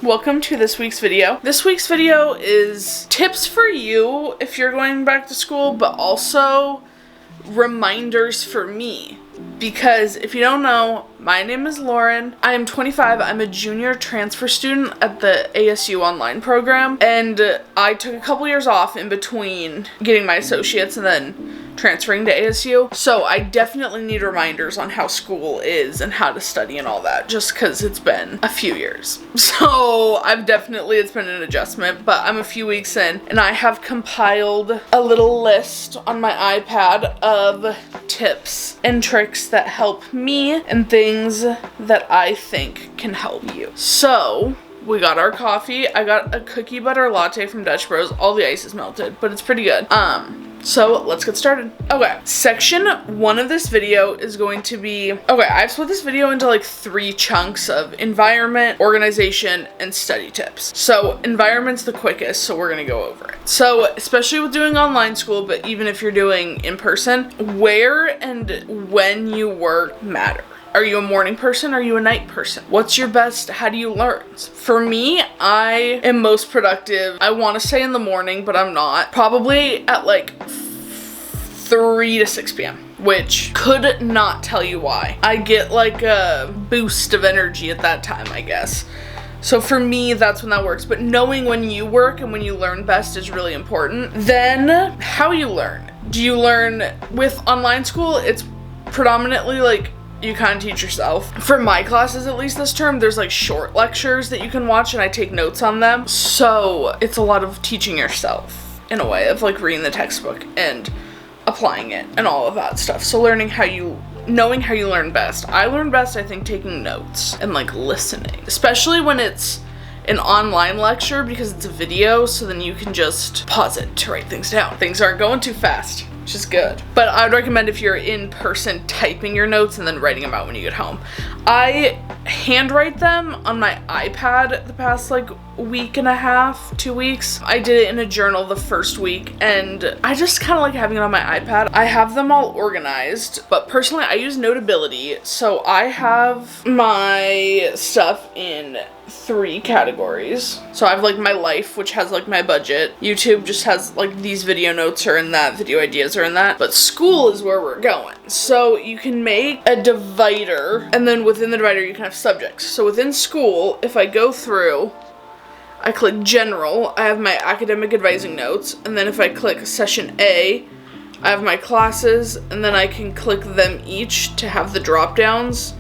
welcome to this week's video. This week's video is tips for you if you're going back to school, but also reminders for me. Because if you don't know, my name is Lauren. I am 25. I'm a junior transfer student at the ASU online program, and I took a couple years off in between getting my associates and then transferring to ASU. So I definitely need reminders on how school is and how to study and all that, just because it's been a few years. So it's been an adjustment, but I'm a few weeks in and I have compiled a little list on my iPad of tips and tricks that help me and things that I think can help you. So we got our coffee. I got a cookie butter latte from Dutch Bros. All the ice is melted, but it's pretty good. So let's get started. Okay, section 1 of this video is going to be, I've split this video into like 3 chunks of environment, organization, and study tips. So environment's the quickest, so we're gonna go over it. So especially with doing online school, but even if you're doing in person, where and when you work matter. Are you a morning person? Are you a night person? What's your best? How do you learn? For me, I am most productive, I want to say in the morning, but I'm not. Probably at like 3 to 6 p.m. which could not tell you why. I get like a boost of energy at that time, I guess. So for me, that's when that works. But knowing when you work and when you learn best is really important. Then how you learn. Do you learn with online school? It's predominantly like you kind of teach yourself. For my classes, at least this term, there's like short lectures that you can watch and I take notes on them. So it's a lot of teaching yourself in a way of like reading the textbook and applying it and all of that stuff. So knowing how you learn best. I learn best, I think, taking notes and like listening, especially when it's an online lecture because it's a video, so then you can just pause it to write things down. Things aren't going too fast, which is good. But I would recommend if you're in person typing your notes and then writing them out when you get home. I handwrite them on my iPad the past like week and a half, 2 weeks. I did it in a journal the first week and I just kind of like having it on my iPad. I have them all organized, but personally I use Notability. So I have my stuff in 3 categories. So I have like my life, which has like my budget. YouTube just has like these video notes are in that, video ideas are in that, but school is where we're going. So you can make a divider, and then within the divider you can have subjects. So within school, if I go through, I click general, I have my academic advising notes, and then if I click session A, I have my classes, and then I can click them each to have the drop downs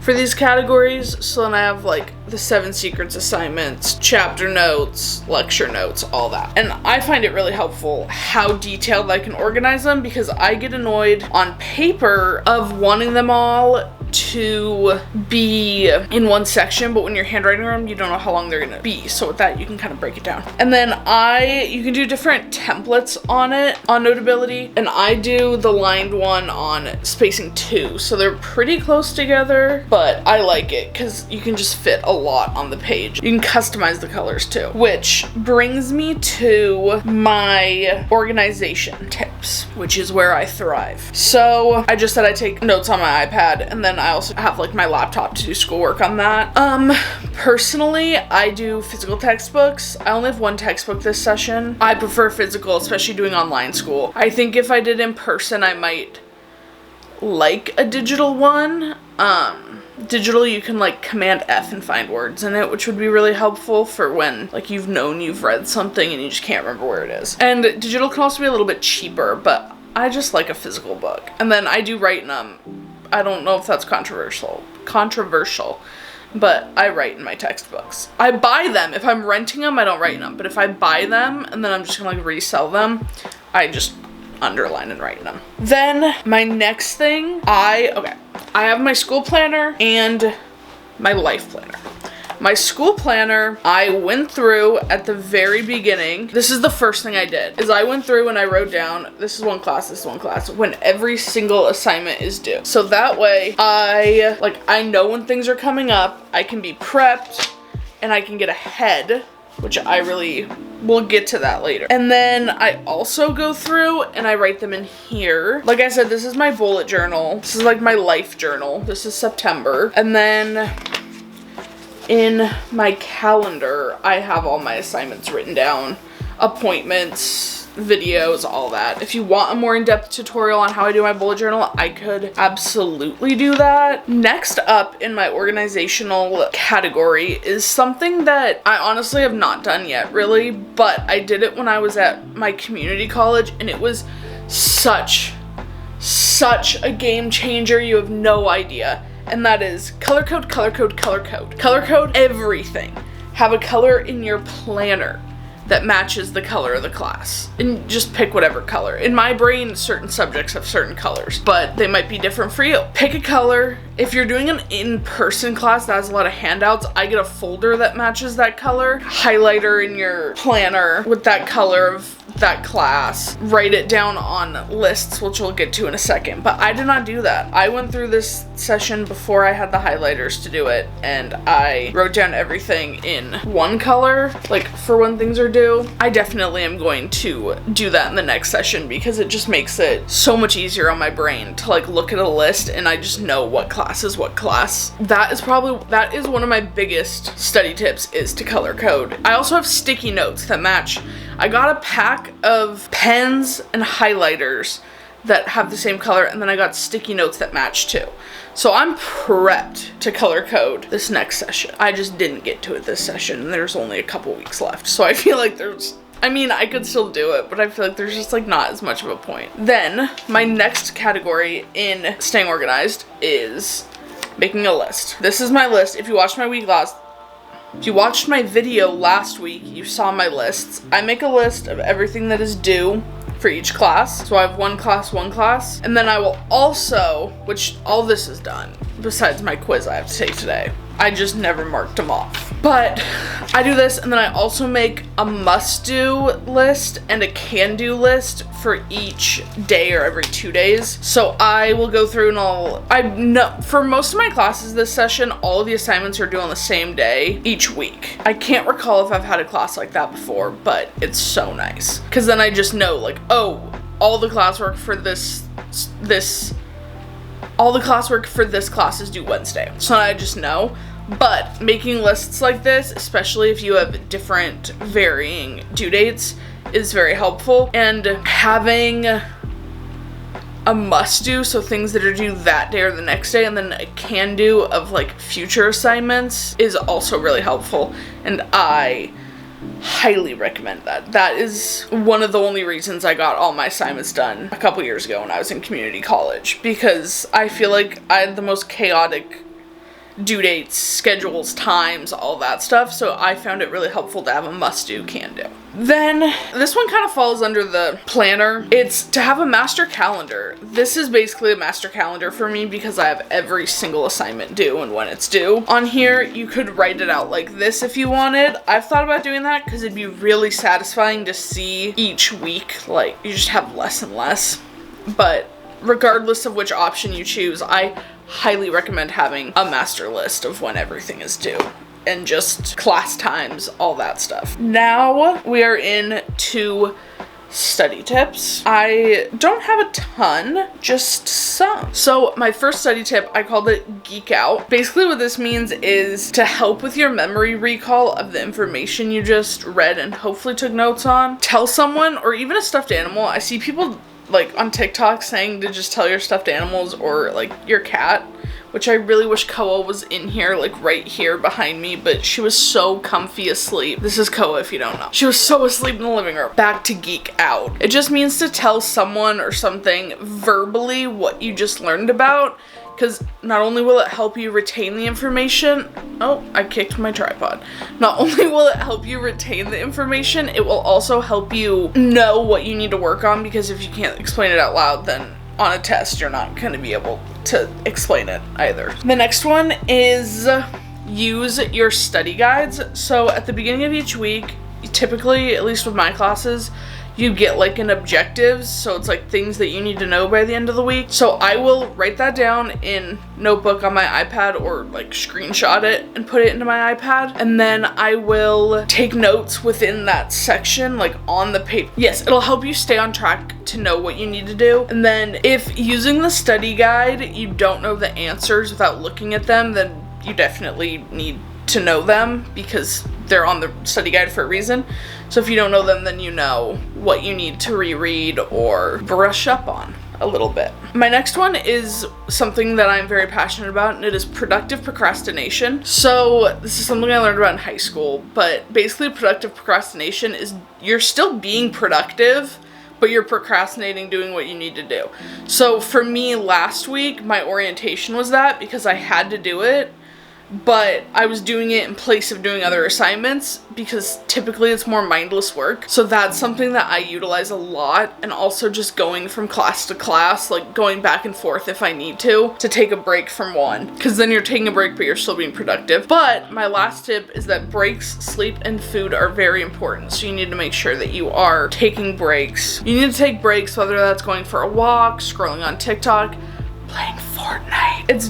for these categories. So then I have like the 7 secrets assignments, chapter notes, lecture notes, all that. And I find it really helpful how detailed I can organize them, because I get annoyed on paper of wanting them all to be in one section, but when you're handwriting them, you don't know how long they're gonna be. So with that, you can kind of break it down. And then you can do different templates on it, on Notability, and I do the lined one on spacing 2. So they're pretty close together, but I like it because you can just fit a lot on the page. You can customize the colors too, which brings me to my organization tips, which is where I thrive. So I just said I take notes on my iPad, and then I also have like my laptop to do schoolwork on that. Personally, I do physical textbooks. I only have 1 textbook this session. I prefer physical, especially doing online school. I think if I did in person, I might like a digital one. Digital, you can like Command F and find words in it, which would be really helpful for when like you've read something and you just can't remember where it is. And digital can also be a little bit cheaper, but I just like a physical book. And then I do write in them. I don't know if that's controversial, but I write in my textbooks. I buy them. If I'm renting them, I don't write in them. But if I buy them and then I'm just gonna like resell them, I just underline and write in them. Then my next thing, I have my school planner and my life planner. My school planner, I went through at the very beginning. This is the first thing I did, is I went through and I wrote down, this is one class, when every single assignment is due. So that way I know when things are coming up, I can be prepped and I can get ahead, which I really will get to that later. And then I also go through and I write them in here. Like I said, this is my bullet journal. This is like my life journal. This is September. And then in my calendar, I have all my assignments written down, appointments, videos, all that. If you want a more in-depth tutorial on how I do my bullet journal, I could absolutely do that. Next up in my organizational category is something that I honestly have not done yet, really, but I did it when I was at my community college, and it was such a game changer. You have no idea. And that is color code, color code, color code. Color code everything. Have a color in your planner that matches the color of the class, and just pick whatever color. In my brain, certain subjects have certain colors, but they might be different for you. Pick a color. If you're doing an in-person class that has a lot of handouts, I get a folder that matches that color. Highlighter in your planner with that color of that class. Write it down on lists, which we'll get to in a second, but I did not do that. I went through this session before I had the highlighters to do it, and I wrote down everything in one color, like for when things are due. I definitely am going to do that in the next session because it just makes it so much easier on my brain to like look at a list and I just know what class is what class. That is one of my biggest study tips, is to color code. I also have sticky notes that match. I got a pack of pens and highlighters that have the same color, and then I got sticky notes that match too. So I'm prepped to color code this next session. I just didn't get to it this session, and there's only a couple weeks left. So I feel like I could still do it, but I feel like there's just like not as much of a point. Then my next category in staying organized is making a list. This is my list. If you watched my video last week, you saw my lists. I make a list of everything that is due for each class. So I have one class, and then I will also, which all this is done, besides my quiz I have to take today. I just never marked them off. But I do this, and then I also make a must-do list and a can-do list for each day or every 2 days. So I will go through and for most of my classes this session, all of the assignments are due on the same day each week. I can't recall if I've had a class like that before, but it's so nice. Because then I just know, like, oh, all the classwork for this class is due Wednesday. So I just know. But making lists like this, especially if you have different varying due dates, is very helpful. And having a must do, so things that are due that day or the next day, and then a can do of like future assignments, is also really helpful. And I highly recommend that. That is one of the only reasons I got all my assignments done a couple years ago when I was in community college, because I feel like I had the most chaotic due dates, schedules, times, all that stuff, so I found it really helpful to have a must-do, can-do. Then, this one kind of falls under the planner. It's to have a master calendar. This is basically a master calendar for me because I have every single assignment due and when it's due. On here, you could write it out like this if you wanted. I've thought about doing that because it'd be really satisfying to see each week, like, you just have less and less. But regardless of which option you choose, I highly recommend having a master list of when everything is due and just class times, all that stuff. Now we are into study tips. I don't have a ton, just some. So my first study tip, I called it Geek Out. Basically what this means is to help with your memory recall of the information you just read and hopefully took notes on. Tell someone, or even a stuffed animal. I see people like on TikTok saying to just tell your stuffed animals or like your cat, which I really wish Koa was in here, like right here behind me, but she was so comfy asleep. This is Koa if you don't know. She was so asleep in the living room. Back to Geek Out. It just means to tell someone or something verbally what you just learned about, because not only will it help you retain the information, oh, I kicked my tripod. Not only will it help you retain the information, it will also help you know what you need to work on, because if you can't explain it out loud, then on a test, you're not going to be able to explain it either. The next one is use your study guides. So at the beginning of each week, typically, at least with my classes, you get like an objectives, so it's like things that you need to know by the end of the week. So I will write that down in notebook on my iPad, or like screenshot it and put it into my iPad, and then I will take notes within that section, like on the paper. Yes, it'll help you stay on track to know what you need to do. And then if using the study guide you don't know the answers without looking at them, then you definitely need to know them because they're on the study guide for a reason. So if you don't know them, then you know what you need to reread or brush up on a little bit. My next one is something that I'm very passionate about, and it is productive procrastination. So this is something I learned about in high school, but basically productive procrastination is you're still being productive, but you're procrastinating doing what you need to do. So for me last week, my orientation was that because I had to do it, but I was doing it in place of doing other assignments because typically it's more mindless work. So that's something that I utilize a lot, and also just going from class to class, like going back and forth if I need to take a break from one, because then you're taking a break but you're still being productive. But my last tip is that breaks, sleep, and food are very important. So you need to make sure that you are taking breaks. You need to take breaks, whether that's going for a walk, scrolling on TikTok, playing Fortnite. It's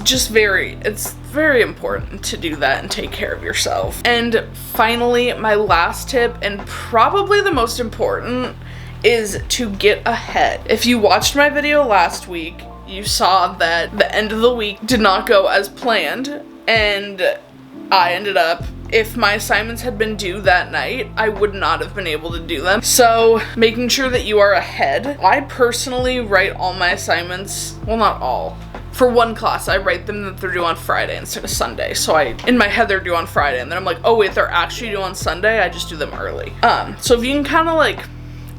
very important to do that and take care of yourself. And finally, my last tip, and probably the most important, is to get ahead. If you watched my video last week, you saw that the end of the week did not go as planned, and I ended up, if my assignments had been due that night, I would not have been able to do them. So making sure that you are ahead. I personally write all my assignments, well, not all. For one class, I write them that they're due on Friday instead of Sunday. So in my head, they're due on Friday, and then I'm like, oh wait, they're actually due on Sunday. I just do them early. So if you can kind of like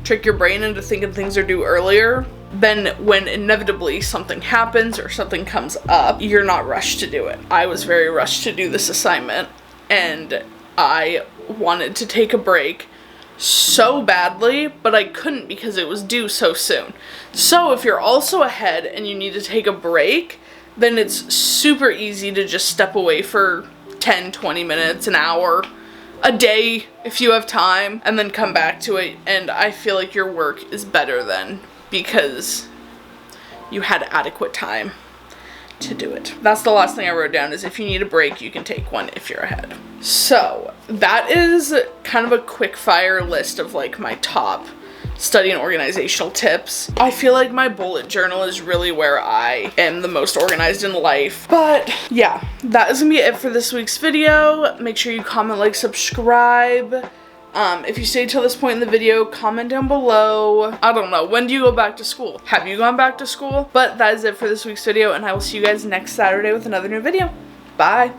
trick your brain into thinking things are due earlier, then when inevitably something happens or something comes up, you're not rushed to do it. I was very rushed to do this assignment, and I wanted to take a break so badly, but I couldn't because it was due so soon. So if you're also ahead and you need to take a break, then it's super easy to just step away for 10, 20 minutes, an hour, a day if you have time, and then come back to it. And I feel like your work is better then because you had adequate time to do it. That's the last thing I wrote down, is if you need a break, you can take one if you're ahead. So that is kind of a quick fire list of like my top study and organizational tips. I feel like my bullet journal is really where I am the most organized in life. But yeah, that is gonna be it for this week's video. Make sure you comment, like, subscribe. If you stayed till this point in the video, comment down below. I don't know, when do you go back to school? Have you gone back to school? But that is it for this week's video, and I will see you guys next Saturday with another new video. Bye.